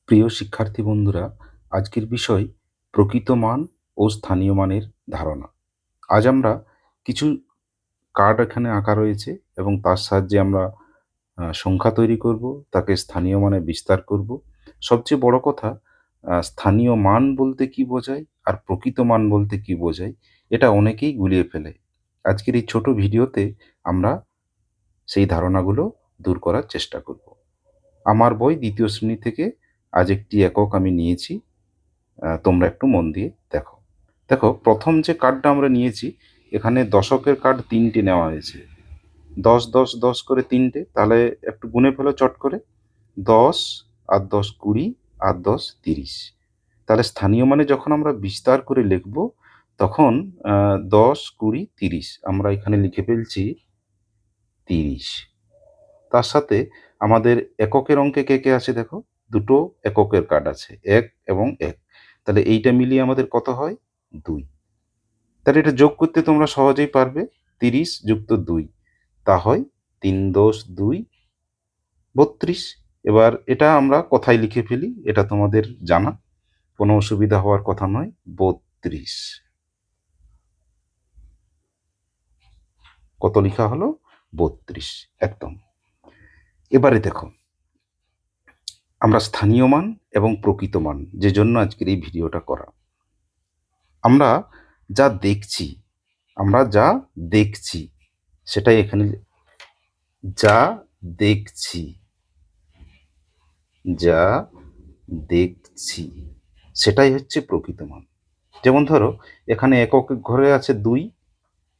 প্রিয় শিক্ষার্থী বন্ধুরা, আজকের বিষয় প্রকৃত মান ও স্থানীয় মানের ধারণা। আজ আমরা কিছু কার্ড এখানে আঁকা রয়েছে এবং তার সাহায্যে আমরা সংখ্যা তৈরি করব, তাকে স্থানীয় মানে বিস্তার করব। সবচেয়ে বড় কথা, স্থানীয় মান বলতে কি বোঝায় আর প্রকৃত মান বলতে কি বোঝায়, এটা অনেকেই গুলিয়ে ফেলে। আজকের এই ছোট ভিডিওতে আমরা সেই ধারণাগুলো দূর করার চেষ্টা করব। আমার বই ২য় শ্রেণী থেকে আজ একটি একক আমি নিয়েছি। তোমরা একটু মন দিয়ে দেখো। দেখো, প্রথম যে কার্ডটা আমরা নিয়েছি, এখানে দশকের কার্ড ৩ টে নেওয়া হয়েছে। ১০, ১০, ১০ করে ৩ টে। তাহলে একটু গুনে ফেলো চট করে। ১০ আর ১০ ২০ আর ১০ ৩০। তাহলে স্থানীয় মানে যখন আমরা বিস্তার করে লিখব, তখন ১০, ২০, ৩০ আমরা এখানে লিখে ফেলছি ৩০। তার সাথে আমাদের এককের অঙ্কে কে আছে দেখো? দুটো এককের কার্ড আছে, ১ এবং ১। তাহলে এইটা মিলিয়ে আমাদের কত হয়? ২। তাহলে এটা যোগ করতে তোমরা সহজেই পারবে। ৩০ যুক্ত ২ তা হয় ৩ দোষ ২ ৩২। এবার এটা আমরা কথায় লিখে ফেলি, এটা তোমাদের জানা, কোনো অসুবিধা হওয়ার কথা নয়। ৩২ কত লিখা হলো? ৩২ একদম। এবারে দেখো, আমরা স্থানীয় মান এবং প্রকৃত মান, যে জন্য আজকের এই ভিডিওটা করা। আমরা যা দেখছি আমরা যা দেখছি সেটাই এখানে, যা দেখছি যা দেখছি সেটাই হচ্ছে প্রকৃত মান। যেমন ধরো, এখানে এককের ঘরে আছে ২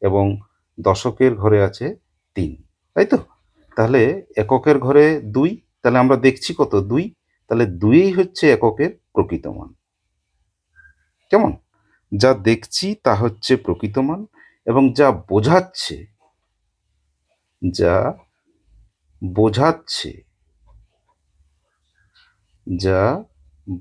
এবং দশকের ঘরে আছে ৩, তাই তো? তাহলে এককের ঘরে ২, তাহলে আমরা দেখছি কত? ২। তাহলে ২ই হচ্ছে এককের প্রকৃত মান। কেমন? যা দেখছি তা হচ্ছে প্রকৃত মান, এবং যা বোঝাচ্ছে যা বোঝাচ্ছে যা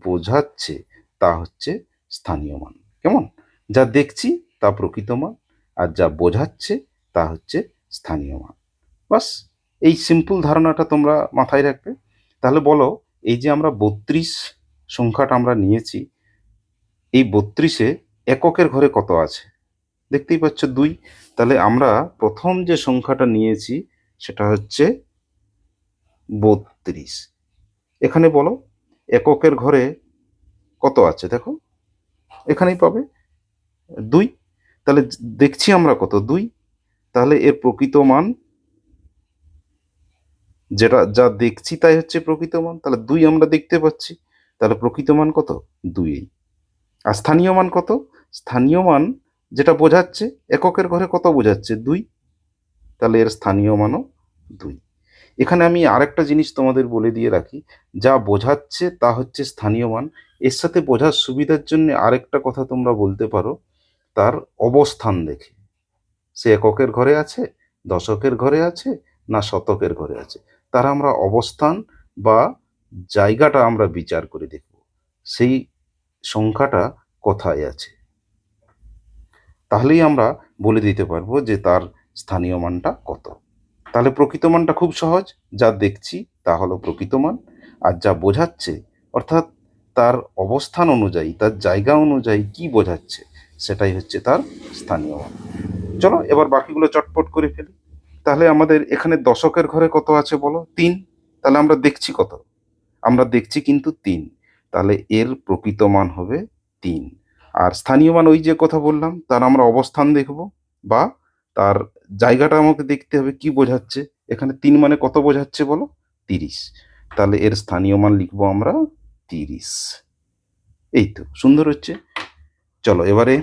বোঝাচ্ছে তা হচ্ছে স্থানীয় মান। কেমন? যা দেখছি তা প্রকৃত মান, আর যা বোঝাচ্ছে তা হচ্ছে স্থানীয় মান। বাস, এই সিম্পল ধারণাটা তোমরা মাথায় রাখবে। তাহলে বলো, এই যে আমরা ৩২ সংখ্যাটা আমরা নিয়েছি, এই ৩২-এ এককের ঘরে কত আছে? দেখতেই পাচ্ছ ২। তাহলে আমরা প্রথম যে সংখ্যাটা নিয়েছি সেটা হচ্ছে ৩২। এখানে বলো এককের ঘরে কত আছে? দেখো, এখানেই পাবে ২। তাহলে দেখছি আমরা কত? ২। তাহলে এর প্রকৃত মান, যেটা যা দেখছি তাই হচ্ছে প্রকৃত মান। তাহলে ২ আমরা দেখতে পাচ্ছি, তাহলে প্রকৃত মান কত? ২। আর স্থানীয় মান কত? স্থানীয় মান যেটা বোঝাচ্ছে, এককের ঘরে কত বোঝাচ্ছে? ২। তাহলে এর স্থানীয় মানও ২। এখানে আমি আরেকটা জিনিস তোমাদের বলে দিয়ে রাখি, যা বোঝাচ্ছে তা হচ্ছে স্থানীয় মান। এর সাথে বোঝার সুবিধার জন্য আরেকটা কথা তোমরা বলতে পারো, তার অবস্থান দেখে। সে এককের ঘরে আছে, দশকের ঘরে আছে, না শতকের ঘরে আছে, তার আমরা অবস্থান বা জায়গাটা আমরা বিচার করে দেখব, সেই সংখ্যাটা কোথায় আছে। তাহলেই আমরা বলে দিতে পারবো যে তার স্থানীয় মানটা কত। তাহলে প্রকৃত মানটা খুব সহজ, যা দেখছি তা হলো প্রকৃত মান, আর যা বোঝাচ্ছে, অর্থাৎ তার অবস্থান অনুযায়ী, তার জায়গা অনুযায়ী কি বোঝাচ্ছে, সেটাই হচ্ছে তার স্থানীয় মান। চলো এবার বাকিগুলো চটপট করে ফেলি। তাহলে আমাদের এখানে দশকের ঘরে কত আছে বলো? ৩। তাহলে আমরা দেখছি কত? আমরা দেখছি কিন্তু ৩। তাহলে এর প্রকৃত মান হবে ৩। আর স্থানীয় মান, ওই যে কথা বললাম, তার আমরা অবস্থান দেখব বা তার জায়গাটা আমাকে দেখতে হবে, কি বোঝাচ্ছে। এখানে ৩ মানে কত বোঝাচ্ছে বলো? ৩০। তাহলে এর স্থানীয় মান লিখবো আমরা ৩০। এই তো, সুন্দর হচ্ছে। চলো এবারে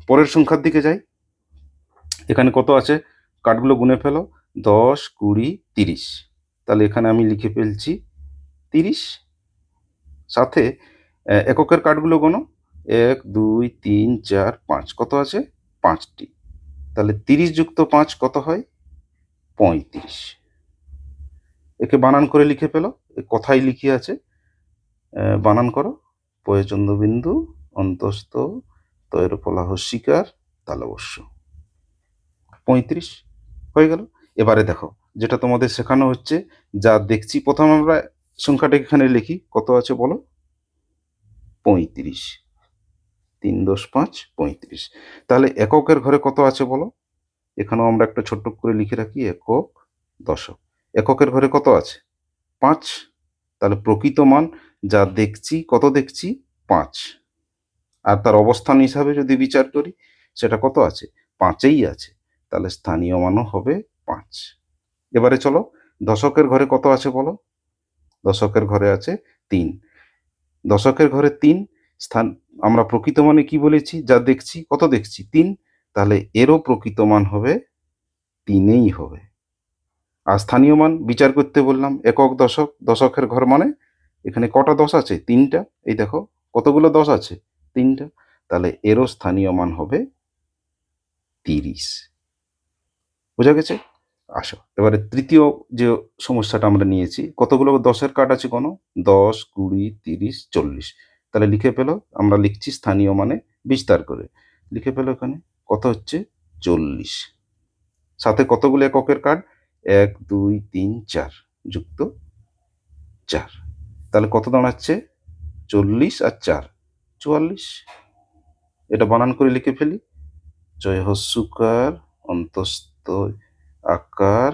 পরের সংখ্যার দিকে যাই। এখানে কত আছে? কার্ডগুলো গুনে ফেলো। ১০, ২০, ৩০। তাহলে এখানে আমি লিখে ফেলছি ৩০। সাথে এককের কার্ডগুলো গোনো। ১, ২, ৩, ৪, ৫। কত আছে? ৫টি। তাহলে ৩০ যুক্ত ৫ কত হয়? ৩৫। একে বানান করে লিখে ফেলো। কথায় লিখে আছে, বানান করো। পয়ে চন্দ্রবিন্দু, অন্তস্থ, তয়ের ফলা হস্যিকার, তালবস্য। ৩৫ হয়ে গেল। এবারে দেখো, যেটা তোমাদের শেখানো হচ্ছে, যা দেখছি, প্রথম আমরা সংখ্যাটা এখানে লিখি। কত আছে বলো? 35। 3×5 35। তাহলে এককের ঘরে কত আছে বলো? এখানেও আমরা একটা ছোট্ট করে লিখে রাখি একক দশক। এককের ঘরে কত আছে? 5। তাহলে প্রকৃত মান যা দেখছি, কত দেখছি? 5। আর তার অবস্থান হিসাবে যদি বিচার করি, সেটা কত আছে? 5এই আছে। তাহলে স্থানীয় মানও হবে 5। এবারে চলো, দশকের ঘরে কত আছে বলো? দশকের ঘরে আছে 3। দশকের ঘরে 3 স্থান, আমরা প্রকৃত মানে কি বলেছি? যা দেখছি, কত দেখছি? 3। তাহলে এরও প্রকৃত মান হবে 3এই হবে। আর স্থানীয় মান বিচার করতে বললাম, একক দশক, দশকের ঘর মানে এখানে কটা দশ আছে? 3টা। এই দেখো কতগুলো দশ আছে? 3টা। তাহলে এরও স্থানীয় মান হবে 30। বোঝা গেছে? আসো এবারে তৃতীয় যে সমস্যাটা আমরা নিয়েছি, কতগুলো দশের কার্ড আছে কোনো? 10, 20, 30, 40। তাহলে লিখে পেলো, আমরা লিখছি স্থানীয় মানে বিস্তার করে লিখে পেলো এখানে কত হচ্ছে? 40। সাথে কতগুলো এককের কার্ড? 1, 2, 3, 4 যুক্ত 4। তাহলে কত দাঁড়াচ্ছে? 40 আর 4, 44। এটা বানান করে লিখে ফেলি, জয় হস্যকার অন্তস্থ আকার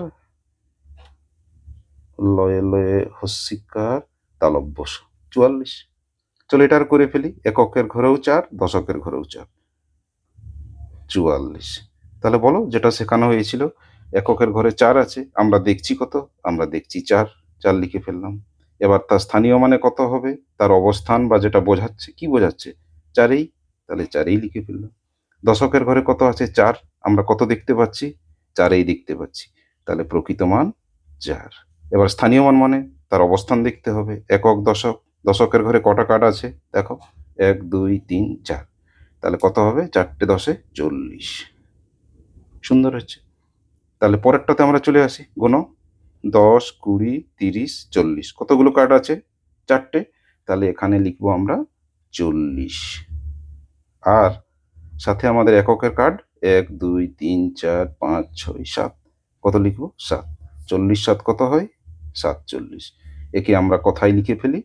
লয়ে লয়ে হস্যিকার তালব্যস 44। চলো এটা আর করে ফেলি, এককের ঘরেও 4, দশকের ঘরেও 4, 44। তাহলে বলো, যেটা শেখানো হয়েছিল, এককের ঘরে 4 আছে, আমরা দেখছি কত? আমরা দেখছি 4, 4 লিখে ফেললাম। এবার তার স্থানীয় মানে কত হবে? তার অবস্থান বা যেটা বোঝাচ্ছে, কি বোঝাচ্ছে? 4এই। তাহলে 4এই লিখে ফেললাম। দশকের ঘরে কত আছে? 4। আমরা কত দেখতে পাচ্ছি? 4এই দেখতে পাচ্ছি। তাহলে প্রকৃত মান 4। এবার স্থানীয় মান মানে তার অবস্থান দেখতে হবে। একক দশক, দশকের ঘরে কটা কার্ড আছে দেখো? 1, 2, 3, 4। তাহলে কত হবে? 4টে 10-এ 40। সুন্দর হচ্ছে। তাহলে পরেরটাতে আমরা চলে আসি, গোনো। 10, 20, 30, 40। কতগুলো কার্ড আছে? 4টে। তাহলে এখানে লিখবো আমরা 40। আর সাথে আমাদের এককের কার্ড 1, 2, 3, 4, 5, 6, 7। কত লিখবো? 7। 40 7 কত হয়? 47। একে আমরা কথায় লিখে ফেলি।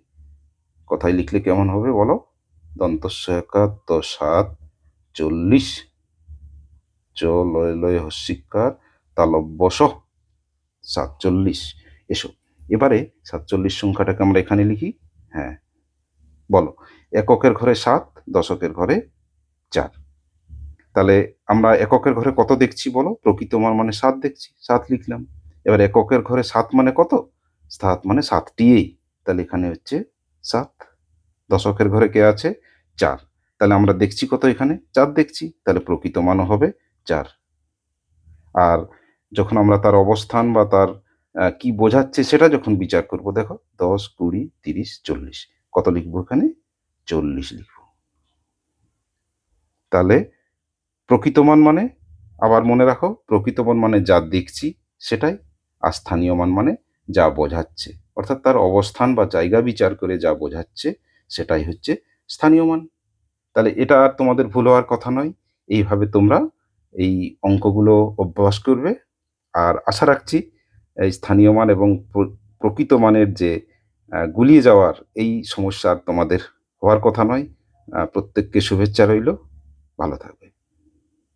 কথায় লিখলে কেমন হবে বলো? দন্তস্ব একার 7 40 চ লয় লয় হস্যিকার তালব্যস 47। এসো এবারে 47 সংখ্যাটাকে আমরা এখানে লিখি। হ্যাঁ, বলো, এককের ঘরে 7, দশকের ঘরে 4। তাহলে আমরা এককের ঘরে কত দেখছি বলো? প্রকৃত মান মানে 7 দেখছি, 7 লিখলাম। এবার এককের ঘরে 7 মানে কত? 7 মানে 7টিই। তাহলে এখানে হচ্ছে 7। দশকের ঘরে কে আছে? 4। তাহলে আমরা দেখছি কত এখানে? 4 দেখছি। তাহলে প্রকৃত মানও হবে 4। আর যখন আমরা তার অবস্থান বা তার কি বোঝাচ্ছে সেটা যখন বিচার করব, দেখো 10, 20, 30, 40। কত লিখবো এখানে? 40 লিখবো। তাহলে প্রকৃত মান মানে, আবার মনে রাখো, প্রকৃত মান মানে যা দেখছি সেটাই, আর স্থানীয় মান মানে যা বোঝাচ্ছে, অর্থাৎ তার অবস্থান বা জায়গা বিচার করে যা বোঝাচ্ছে সেটাই হচ্ছে স্থানীয় মান। তাহলে এটা আর তোমাদের ভুল হওয়ার কথা নয়। এইভাবে তোমরা এই অঙ্কগুলো অভ্যাস করবে। আর আশা রাখছি এই স্থানীয় মান এবং প্রকৃত মানের যে গুলিয়ে যাওয়ার এই সমস্যা আর তোমাদের হওয়ার কথা নয়। প্রত্যেককে শুভেচ্ছা রইল। ভালো থাকবে।